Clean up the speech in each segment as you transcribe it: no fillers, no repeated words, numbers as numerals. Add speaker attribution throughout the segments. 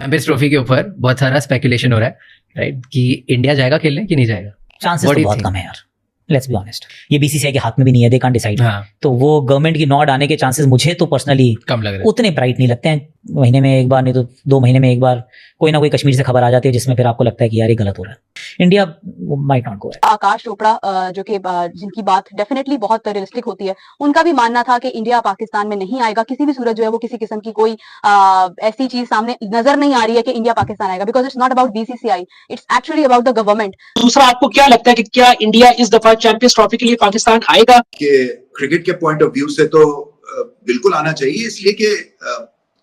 Speaker 1: Champions trophy के ऊपर बहुत सारा स्पेकुलेशन हो रहा है, राइट, कि इंडिया जाएगा खेलने कि नहीं जाएगा।
Speaker 2: चांसेस तो बहुत कम है यार, लेट्स बी ऑनेस्ट। ये बीसीसीआई के हाथ में भी नहीं है, दे कांट डिसाइड। तो वो गवर्नमेंट की नॉड आने के चांसेस मुझे तो पर्सनली
Speaker 1: कम लग रहा है,
Speaker 2: उतने ब्राइट नहीं लगते हैं। महीने में एक बार, नहीं तो 2 महीने में एक बार कोई ना कोई कश्मीर से खबर आ जाती है जिसमें फिर आपको लगता है कि यार ये गलत हो रहा है। India might not go.
Speaker 3: Aakash Chopra जो कि जिनकी बात डेफिनेटली बहुत रियलिस्टिक होती है, उनका भी मानना था कि इंडिया पाकिस्तान में नहीं आएगा किसी भी सूरत जो है वो किसी किस्म की कोई ऐसी चीज सामने नजर नहीं आ रही है कि इंडिया पाकिस्तान आएगा, because it's not about BCCI, it's actually about the government.
Speaker 4: दूसरा, आपको क्या लगता है कि क्या इंडिया इस दफा चैंपियंस ट्रॉफी के लिए पाकिस्तान आएगा?
Speaker 5: कि क्रिकेट के पॉइंट ऑफ व्यू से तो बिल्कुल आना चाहिए, इसलिए कि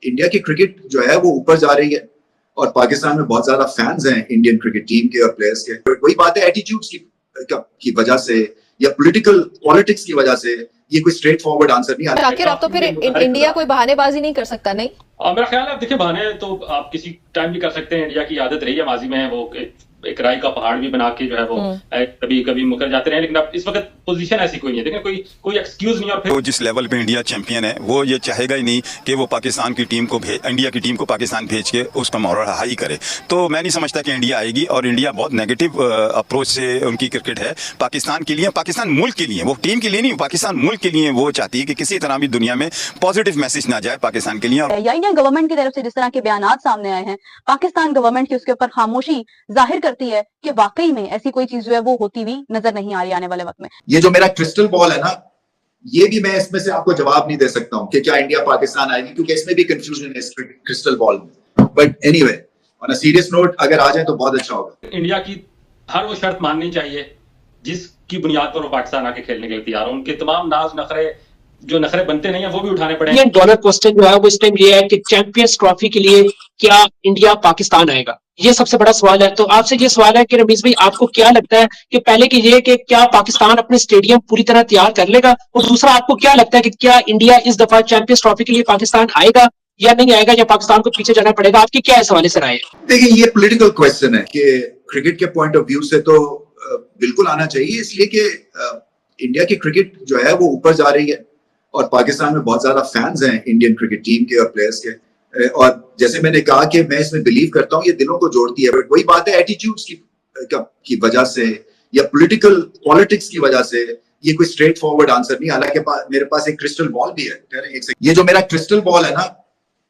Speaker 5: इंडिया की क्रिकेट जो है वो ऊपर जा रही है और पाकिस्तान में बहुत ज्यादा फैंस हैं इंडियन क्रिकेट टीम के और प्लेयर्स के। वही बात है, एटीट्यूड्स की वजह से या पॉलिटिक्स की वजह से ये कोई स्ट्रेट फॉरवर्ड आंसर नहीं आता।
Speaker 6: आखिर अब तो फिर इंडिया कोई बहानेबाजी नहीं कर सकता, नहीं?
Speaker 7: मेरा ख्याल है, देखिए बहाने तो आप किसी टाइम भी कर सकते हैं। इंडिया की आदत रही है माजी में, वो एक राय का पहाड़ भी बना के जो है वो कभी कभी मुकर जाते रहे, लेकिन अब इस वक्त पोजीशन ऐसी कोई नहीं है, देखिए कोई एक्सक्यूज नहीं। और फिर
Speaker 8: जिस लेवल पे इंडिया चैंपियन है वो ये चाहेगा ही नहीं कि वो पाकिस्तान की टीम को इंडिया की टीम को पाकिस्तान भेज के उसका मोरल हाई करे। तो मैं नहीं समझता कि इंडिया आएगी, और इंडिया बहुत नेगेटिव अप्रोच से उनकी क्रिकेट है पाकिस्तान के लिए, पाकिस्तान मुल्क के लिए, वो टीम के लिए नहीं, पाकिस्तान मुल्क के लिए वो चाहती है कि किसी तरह भी दुनिया में पॉजिटिव मैसेज ना जाए पाकिस्तान के लिए।
Speaker 3: या इंडियन गवर्नमेंट की तरफ से जिस तरह के बयान सामने आए हैं, पाकिस्तान गवर्नमेंट की उसके ऊपर खामोशी जाहिर करती है कि वाकई में ऐसी कोई चीज जो है वो होती हुई नजर नहीं आ रही आने वाले वक्त में।
Speaker 5: ये जो मेरा क्रिस्टल बॉल है ना, ये भी मैं इसमें से आपको जवाब नहीं दे सकता हूं कि क्या इंडिया पाकिस्तान आएगी, क्योंकि इसमें भी कंफ्यूजन है इस क्रिस्टल बॉल में। But anyway, on a serious note, अगर आ जाए तो बहुत अच्छा होगा।
Speaker 7: इंडिया की हर वो शर्त माननी चाहिए जिसकी बुनियाद पर वो पाकिस्तान आके खेलने के लिए तैयार हो। उनके तमाम नाज नखरे जो नखरे बनते नहीं है वो भी उठाने पड़ेंगे।
Speaker 4: डॉलर क्वेश्चन जो है वो इस टाइम ये है कि चैंपियंस ट्रॉफी के लिए क्या इंडिया पाकिस्तान आएगा, ये सबसे बड़ा सवाल है। तो आपसे ये सवाल है कि रमीज भाई, आपको क्या लगता है कि पहले की ये कि क्या पाकिस्तान अपने स्टेडियम पूरी तरह तैयार कर लेगा, और दूसरा, आपको क्या लगता है कि क्या इंडिया इस दफा चैंपियंस ट्रॉफी के लिए पाकिस्तान आएगा या नहीं आएगा, या पाकिस्तान को पीछे जाना पड़ेगा? आपकी क्या इस हवाले से राय है?
Speaker 5: देखिए, ये पॉलिटिकल क्वेश्चन है कि क्रिकेट के पॉइंट ऑफ व्यू से तो बिल्कुल आना चाहिए, इसलिए कि इंडिया की क्रिकेट जो है वो ऊपर जा रही है और पाकिस्तान में बहुत ज्यादा फैंस हैं इंडियन क्रिकेट टीम के और प्लेयर्स के। और जैसे मैंने कहा कि मैं इसमें बिलीव करता हूँ, ये दिलों को जोड़ती है। बट वही बात है, एटीट्यूड्स की वजह से या पॉलिटिक्स की वजह से ये कोई स्ट्रेट फॉरवर्ड आंसर नहीं। हालांकि मेरे पास एक क्रिस्टल बॉल भी है। ये जो मेरा क्रिस्टल बॉल है ना,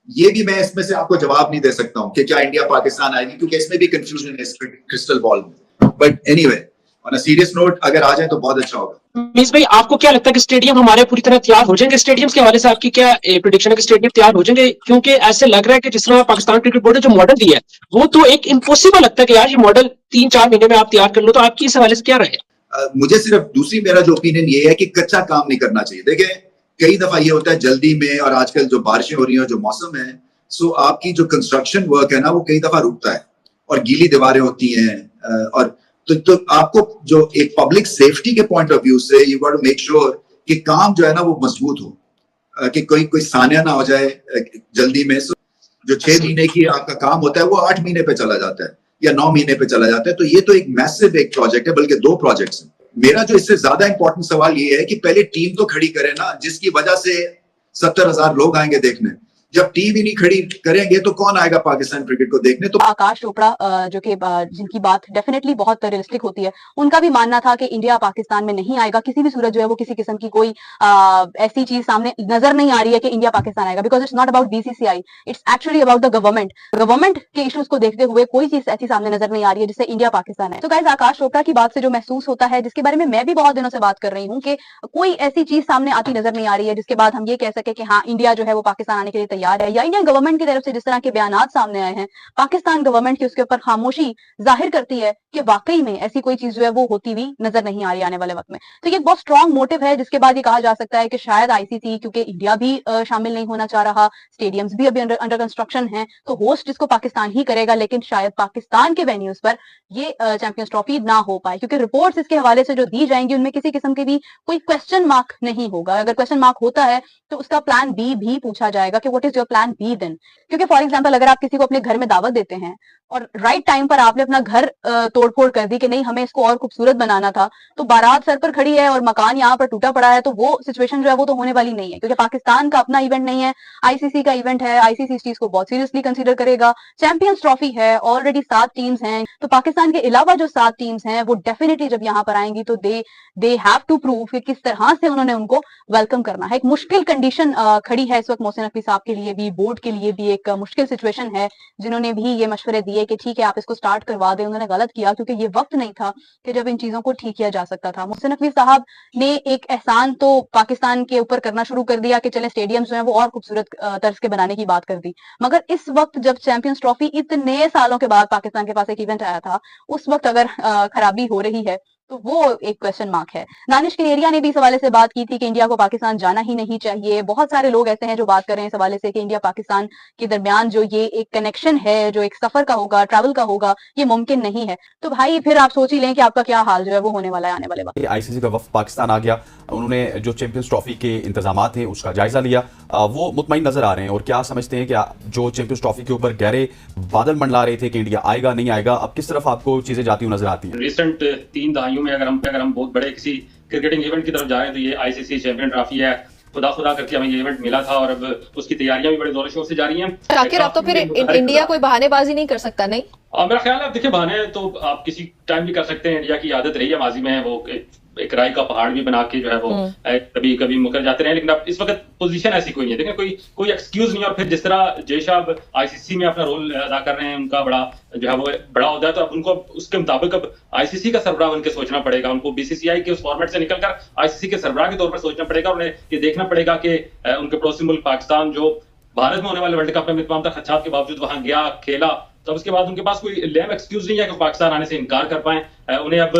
Speaker 5: ये भी मैं इसमें से आपको जवाब नहीं दे सकता हूँ कि क्या इंडिया पाकिस्तान आएगी, क्योंकि इसमें भी कंफ्यूजन है इस क्रिस्टल बॉल में। But anyway, on a serious note, अगर आ जाए तो बहुत अच्छा होगा।
Speaker 4: मीस भाई, आपको क्या लगता है कि स्टेडियम हमारे पूरी तरह तैयार हो जाएंगे? स्टेडियम्स के हवाले से आपकी क्या प्रेडिक्शन है कि स्टेडियम तैयार हो जाएंगे? क्योंकि ऐसे लग रहा है कि जिस तरह पाकिस्तान क्रिकेट बोर्ड ने जो मॉडल दिया है वो तो एक इम्पॉसिबल लगता है कि यार ये मॉडल 3-4 महीने में आप तैयार कर लो। तो आपकी इस हवाले से क्या राय है?
Speaker 5: मुझे सिर्फ मेरा जो ओपिनियन ये है कि कच्चा काम नहीं करना चाहिए। देखिए, कई दफा ये होता है जल्दी में, और आजकल जो बारिशें हो रही हैं, जो मौसम है, सो आपकी जो कंस्ट्रक्शन वर्क है ना, वो कई दफा रुकता है और गीली दीवारें होती हैं। और तो आपको जो एक पब्लिक सेफ्टी के पॉइंट ऑफ व्यू से you got to make sure कि काम जो है ना वो मजबूत हो, कि कोई सानिया ना हो जाए जल्दी में। जो 6 महीने की आपका काम होता है वो 8 महीने पे चला जाता है या 9 महीने पे चला जाता है। तो ये तो एक मैसिव एक प्रोजेक्ट है, बल्कि 2 प्रोजेक्ट्स हैं। मेरा जो इससे ज्यादा इंपॉर्टेंट सवाल ये है कि पहले टीम तो खड़ी करें ना, जिसकी वजह से 70,000 लोग आएंगे देखने। जब टीम ही नहीं खड़ी करेंगे तो कौन आएगा पाकिस्तान क्रिकेट को देखने? तो
Speaker 3: आकाश चोपड़ा जो कि जिनकी बात डेफिनेटली बहुत रियलिस्टिक होती है, उनका भी मानना था कि इंडिया पाकिस्तान में नहीं आएगा किसी भी सूरत जो है वो किसी किस्म की कोई ऐसी चीज सामने नजर नहीं आ रही है कि इंडिया पाकिस्तान आएगा, because it's not about BCCI, it's actually about the government. Government के इश्यूज को देखते हुए कोई चीज ऐसी सामने नजर नहीं आ रही है जिससे इंडिया पाकिस्तान है। तो गाइस, आकाश चोपड़ा की बात से जो महसूस होता है, जिसके बारे में मैं भी बहुत दिनों से बात कर रही हूँ कि कोई ऐसी चीज सामने आती नजर नहीं आ रही है जिसके बाद हम ये कह सके कि हाँ, इंडिया जो है वो पाकिस्तान आने के लिए तैयार है। या इंडियन गवर्नमेंट की तरफ से जिस तरह के बयान सामने आए हैं, पाकिस्तान गवर्नमेंट की उसके ऊपर खामोशी जाहिर करती है कि वाकई में ऐसी कोई चीज जो है वो होती हुई नजर नहीं आ रही आने वाले वक्त में। तो ये एक बहुत स्ट्रॉन्ग मोटिव है, जिसके बाद ये कहा जा सकता है कि शायद आईसीसी, क्योंकि इंडिया भी शामिल नहीं होना चाह रहा, स्टेडियम्स भी अभी अंडर कंस्ट्रक्शन है, तो होस्ट इसको पाकिस्तान ही करेगा, लेकिन शायद पाकिस्तान के वेन्यूज पर ये चैंपियंस ट्रॉफी ना हो पाए, क्योंकि रिपोर्ट्स इसके हवाले से जो दी जाएंगी उनमें किसी किस्म के भी कोई क्वेश्चन मार्क नहीं होगा। अगर क्वेश्चन मार्क होता है तो उसका प्लान बी भी पूछा जाएगा कि what is your plan B then. क्योंकि फॉर एग्जांपल, अगर आप किसी को अपने घर में दावत देते हैं और राइट टाइम पर आपने अपना घर तोड़फोड़ कर दी कि नहीं हमें इसको और खूबसूरत बनाना था, तो बारात सर पर खड़ी है और मकान यहाँ पर टूटा पड़ा है, तो वो सिचुएशन जो है वो तो होने वाली नहीं है, क्योंकि पाकिस्तान का अपना इवेंट नहीं है, आईसीसी का इवेंट है, आईसीसी इस चीज को बहुत सीरियसली कंसीडर करेगा। चैंपियंस ट्रॉफी है, ऑलरेडी 7 टीम्स हैं, तो पाकिस्तान के अलावा जो 7 टीम्स हैं वो डेफिनेटली जब यहाँ पर आएंगी तो दे हैव टू प्रूव कि किस तरह से उन्होंने उनको वेलकम करना है। एक मुश्किल कंडीशन खड़ी है इस वक्त मोहसिन नकवी साहब के लिए भी, बोर्ड के लिए भी एक मुश्किल सिचुएशन है, जिन्होंने भी ये मशवरे दिए कि ठीक है आप इसको स्टार्ट करवा दें। उन्होंने गलत किया क्योंकि ये वक्त नहीं था कि जब इन चीजों को ठीक किया जा सकता था। मोहसिन नकवी साहब ने एक एहसान तो पाकिस्तान के ऊपर करना शुरू कर दिया कि चले स्टेडियम्स जो हैं वो और खूबसूरत तर्ज के बनाने की बात कर दी, मगर इस वक्त जब चैंपियंस ट्रॉफी इतने सालों के बाद पाकिस्तान के पास एक इवेंट आया था, उस वक्त अगर खराबी हो रही है तो वो एक क्वेश्चन मार्क है। दानिश कनेरिया ने भी इस हवाले से बात की थी कि इंडिया को पाकिस्तान जाना ही नहीं चाहिए। बहुत सारे लोग ऐसे हैं जो बात कर रहे हैं इस हवाले से कि इंडिया पाकिस्तान के दरमियान जो ये एक कनेक्शन है, जो एक सफर का होगा, ट्रैवल का होगा, ये मुमकिन नहीं है। तो भाई फिर आप सोच ही लें कि आपका क्या हाल जो है वो होने वाला है आने वाले वक्त।
Speaker 9: आईसीसी का वफ्द पाकिस्तान आ गया, उन्होंने जो चैंपियंस ट्रॉफी के इंतजामात थे उसका जायजा लिया, वो मुतमईन नजर आ रहे हैं। और क्या समझते हैं कि जो चैंपियंस ट्रॉफी के ऊपर गहरे बादल मंडला रहे थे कि इंडिया आएगा नहीं आएगा, अब किस तरफ आपको चीजें जाती हुई नजर आती हैं?
Speaker 7: रिसेंट 3 दहाइयों में अगर हम बहुत बड़े किसी क्रिकेटिंग इवेंट की तरफ जा रहे हैं तो ये आईसीसी चैंपियन ट्रॉफी है। खुदा करके हमें ये इवेंट मिला था और अब उसकी तैयारियां भी बड़े जोर शोर से जारी हैं।
Speaker 6: शाकिर अब तो फिर इंडिया कोई बहानेबाजी नहीं कर सकता, नहीं?
Speaker 7: मेरा ख्याल है, देखिए बहाने तो आप किसी टाइम भी कर सकते हैं। इंडिया की आदत रही है माजी में, वो एक राय का पहाड़ भी बना के जो है वो कभी मुकर जाते रहे, लेकिन अब इस वक्त पोजीशन ऐसी कोई नहीं है। देखिए कोई एक्सक्यूज नहीं है। और फिर जिस तरह जय साहब आईसीसी में अपना रोल अदा कर रहे हैं, उनका बड़ा जो है वो बड़ा होता है, तो अब उनको उसके मुताबिक अब आईसीसी का सरबराह उनके सोचना पड़ेगा। उनको बीसीसीआई के उस फॉर्मेट से निकलकर आईसीसी के सरबराह के तौर पर सोचना पड़ेगा। उन्हें ये देखना पड़ेगा कि उनके पड़ोसी मुल्क पाकिस्तान जो भारत में होने वाले वर्ल्ड कप में तमाम तर खदशात के बावजूद वहां गया, खेला, तो उसके बाद उनके पास कोई लेम एक्सक्यूज नहीं है कि पाकिस्तान आने से इनकार कर पाए। उन्हें अब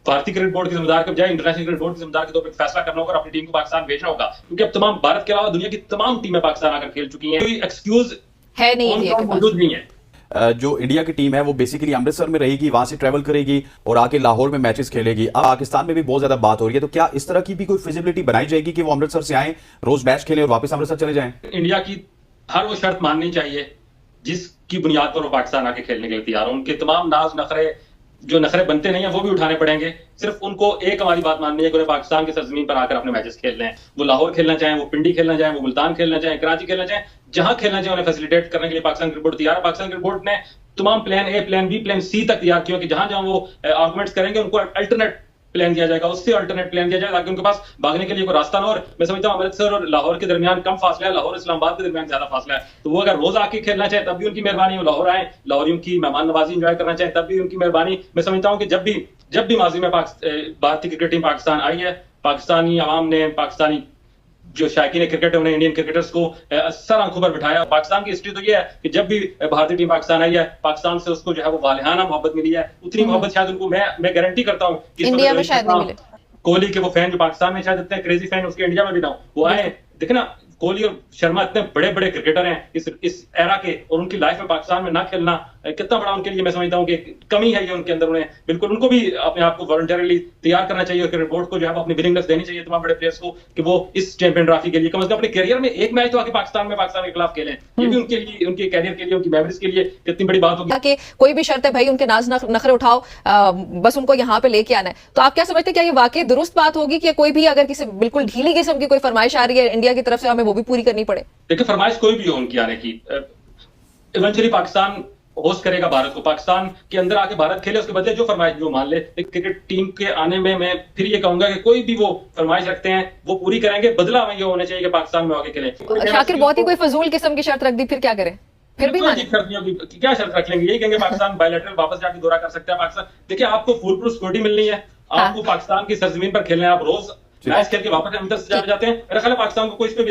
Speaker 7: भारतीय क्रिकेट बोर्ड की जिम्मेदार के बजाय इंटरनेशनल क्रिकेट बोर्ड की जिम्मेदार के तौर पर फैसला करना होगा और अपनी टीम को पाकिस्तान भेजना होगा, क्योंकि अब तमाम भारत के अलावा दुनिया की तमाम टीमें पाकिस्तान आकर खेल चुकी हैं। कोई एक्सक्यूज
Speaker 6: है नहीं,
Speaker 7: मौजूद नहीं है।
Speaker 9: जो इंडिया की टीम है वो बेसिकली अमृतसर में रहेगी, वहां से ट्रैवल करेगी और आके लाहौर में मैचेस खेलेगी। अब पाकिस्तान में भी बहुत ज्यादा बात हो रही है, तो क्या इस तरह की भी कोई फिजिबिलिटी बनाई जाएगी कि वो अमृतसर से आए, रोज मैच खेलें और वापस अमृतसर चले जाएं?
Speaker 7: इंडिया की हर वो शर्त माननी चाहिए जिसकी बुनियाद पर वो पाकिस्तान आके खेलने के लिए तैयार हो। उनके तमाम नाज नखरे जो नखरे बनते नहीं है वो भी उठाने पड़ेंगे। सिर्फ उनको एक हमारी बात माननी है कि उन्हें पाकिस्तान की सरजमीन पर आकर अपने मैचेस खेलने हैं। वो लाहौर खेलना चाहें, वो पिंडी खेलना चाहें, वो मुल्तान खेलना चाहें, कराची खेलना चाहें, जहां खेलना चाहें उन्हें फैसिलिटेट करने के लिए पाकिस्तान क्रिकेट बोर्ड तैयार है। पाकिस्तान क्रिकेट बोर्ड ने तमाम plan A, plan B, plan C तक तैयार किया कि जहां जहां वो आर्गुमेंट्स करेंगे उनको अल्टरनेट प्लान दिया जाएगा, उससे अल्टरनेट प्लान दिया जाएगा ताकि उनके पास भागने के लिए कोई रास्ता ना हो। और मैं समझता हूं अमृतसर और लाहौर के दरमियान कम फासला है, लाहौर इस्लामाबाद के दरमियान ज्यादा फासला है, तो वो अगर रोज आके खेलना चाहे तब भी उनकी मेहरबानी, वो लाहौर आए, लाहौरियों की मेहमान नवाजी एंजॉय करना चाहे तब भी उनकी मेहरबानी। मैं समझता हूं कि जब भी माजी में भारतीय क्रिकेट टीम पाकिस्तान आई है, पाकिस्तानी अवाम ने, पाकिस्तानी जो शायकीन क्रिकेट है, उन्हें इंडियन क्रिकेटर्स को सर आंखों पर बिठाया। पाकिस्तान की हिस्ट्री तो ये है कि जब भी भारतीय टीम पाकिस्तान आई है, पाकिस्तान से उसको जो है वो वालिहाना मोहब्बत मिली है। उतनी मोहब्बत शायद उनको मैं गारंटी करता हूँ
Speaker 6: इंडिया में शायद नहीं मिले।
Speaker 7: कोहली के वो फैन जो पाकिस्तान में शायद इतने क्रेजी फैन उसके इंडिया में भी ना हो, वो आए। देखे ना, कोहली और शर्मा इतने बड़े बड़े क्रिकेटर हैं इस एरा के, और उनकी लाइफ में पाकिस्तान में ना खेलना कितना बड़ा उनके लिए मैं समझता हूँ कि कमी है ये उनके अंदर। उन्हें बिल्कुल उनको भी अपने आप को वॉलंटरीली तैयार करना चाहिए और क्रिकेट बोर्ड को जो है अपनी विलिंगनेस देनी चाहिए तमाम बड़े प्लेयर्स को कि वो इस चैंपियन ट्रॉफी के लिए कम से कम अपने करियर में एक मैच तो आके पाकिस्तान के खिलाफ खेलें। ये भी उनके लिए, उनके कैरियर के लिए, उनकी मेमोरीज के लिए कितनी बड़ी बात होगी
Speaker 6: कि कोई भी शर्त है भाई, उनके नाज नखरे उठाओ, बस उनको यहाँ पे लेके आना है। तो आप क्या समझते हैं, क्या ये वाकई दुरुस्त बात होगी कि कोई भी अगर किसी बिल्कुल ढीली किस्म की कोई फरमाइश आ रही है इंडिया की तरफ से, हमें वो भी पूरी करनी पड़े?
Speaker 7: देखिए, फरमाइश कोई भी हो उनकी आने की, इवेंचुअली पाकिस्तान होस्ट करेगा भारत को, पाकिस्तान के अंदर आके भारत खेले, उसके बदले जो फरमाइश जो मान ले। क्रिकेट टीम के आने में मैं फिर ये कहूंगा कि कोई भी वो फरमाइश रखते हैं वो पूरी करेंगे, बदला में ये होना चाहिए कि पाकिस्तान में आगे खेले।
Speaker 6: शाकिर बहुत ही कोई फजूल किस्म की शर्त रख दी, फिर क्या करें? फिर भी
Speaker 7: क्या शर्त रख लेंगे? यही कहेंगे पाकिस्तान बायलैटरल वापस जाके दौरा कर सकता है पाकिस्तान। देखिए, आपको फुल प्रूफ सिक्योरिटी मिलनी है, आपको पाकिस्तान की सरजमीन पर खेलना है, आप रोज मैच खेल के वापस अंदर से जाते हैं। मेरा ख्याल है पाकिस्तान को कोई इस पे भी